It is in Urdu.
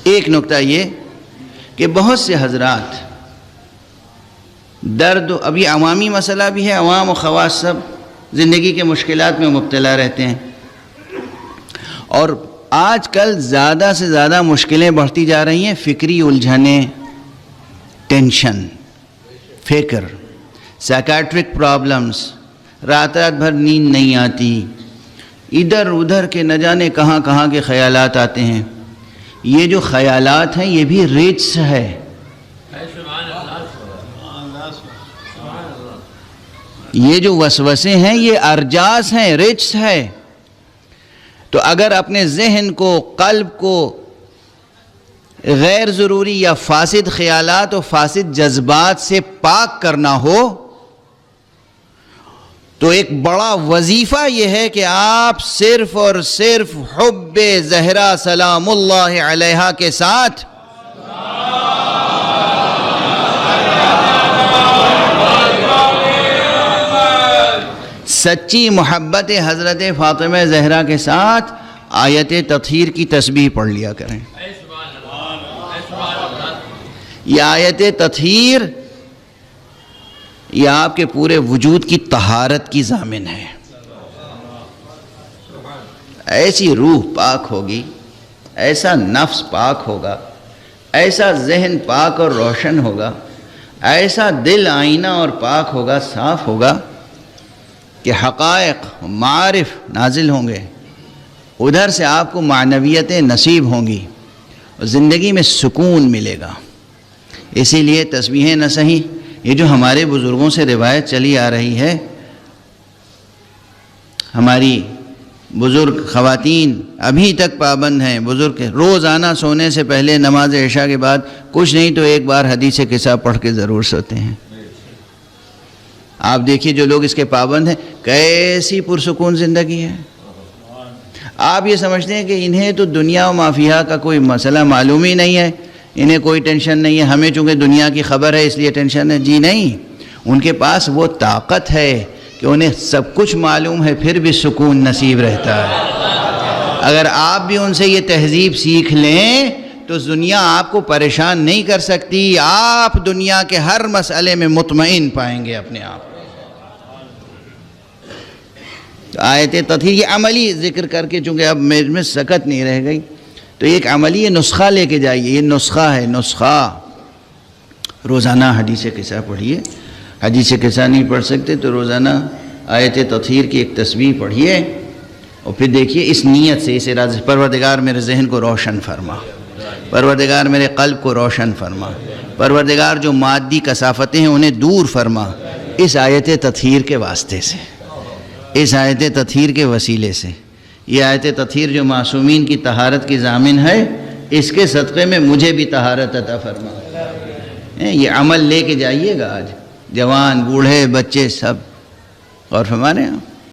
ایک نکتہ یہ کہ بہت سے حضرات درد، ابھی عوامی مسئلہ بھی ہے، عوام و خواص سب زندگی کے مشکلات میں مبتلا رہتے ہیں، اور آج کل زیادہ سے زیادہ مشکلیں بڑھتی جا رہی ہیں، فکری الجھنیں، ٹینشن، فکر، سائیکیٹرک پرابلمز، رات رات بھر نیند نہیں آتی، ادھر ادھر کے نہ جانے کہاں کہاں کے خیالات آتے ہیں۔ یہ جو خیالات ہیں یہ بھی رجس ہے، یہ جو وسوسے ہیں یہ ارجاس ہیں، رجس ہے۔ تو اگر اپنے ذہن کو، قلب کو غیر ضروری یا فاسد خیالات و فاسد جذبات سے پاک کرنا ہو تو ایک بڑا وظیفہ یہ ہے کہ آپ صرف اور صرف حب زہرا سلام اللہ علیہا کے ساتھ سچی محبت حضرت فاطمہ زہرا کے ساتھ آیت تطہیر کی تسبیح پڑھ لیا کریں۔ یہ آیت تطہیر یہ آپ کے پورے وجود کی طہارت کی ضامن ہے۔ ایسی روح پاک ہوگی، ایسا نفس پاک ہوگا، ایسا ذہن پاک اور روشن ہوگا، ایسا دل آئینہ اور پاک ہوگا، صاف ہوگا کہ حقائق، معارف نازل ہوں گے، ادھر سے آپ کو معنویتیں نصیب ہوں گی اور زندگی میں سکون ملے گا۔ اسی لیے تسبیح نہ صحیح، یہ جو ہمارے بزرگوں سے روایت چلی آ رہی ہے، ہماری بزرگ خواتین ابھی تک پابند ہیں، بزرگ روزانہ سونے سے پہلے نماز عشاء کے بعد کچھ نہیں تو ایک بار حدیث قصہ پڑھ کے ضرور سوتے ہیں۔ آپ دیکھیے جو لوگ اس کے پابند ہیں کیسی پرسکون زندگی ہے۔ آپ یہ سمجھتے ہیں کہ انہیں تو دنیا و مافیہ کا کوئی مسئلہ معلوم ہی نہیں ہے، انہیں کوئی ٹینشن نہیں ہے، ہمیں چونکہ دنیا کی خبر ہے اس لیے ٹینشن ہے۔ جی نہیں، ان کے پاس وہ طاقت ہے کہ انہیں سب کچھ معلوم ہے پھر بھی سکون نصیب رہتا ہے۔ اگر آپ بھی ان سے یہ تہذیب سیکھ لیں تو دنیا آپ کو پریشان نہیں کر سکتی، آپ دنیا کے ہر مسئلے میں مطمئن پائیں گے اپنے آپ۔ آیت تطہیر یہ عملی ذکر کر کے، چونکہ اب میرے میں سکت نہیں رہ گئی، تو ایک عملی نسخہ لے کے جائیے۔ یہ نسخہ ہے، نسخہ روزانہ حدیث قصہ پڑھیے۔ حدیث قصہ نہیں پڑھ سکتے تو روزانہ آیت تطہیر کی ایک تسبیح پڑھیے، اور پھر دیکھیے اس نیت سے، اس ارادے سے، پروردگار میرے ذہن کو روشن فرما، پروردگار میرے قلب کو روشن فرما، پروردگار جو مادی کثافتیں ہیں انہیں دور فرما، اس آیت تطہیر کے واسطے سے، اس آیت تطہیر کے وسیلے سے۔ یہ آیت تطہیر جو معصومین کی طہارت کی ضامن ہے، اس کے صدقے میں مجھے بھی طہارت عطا فرما۔ یہ عمل لے کے جائیے گا، آج جوان، بوڑھے، بچے سب غور فرما رہے ہیں۔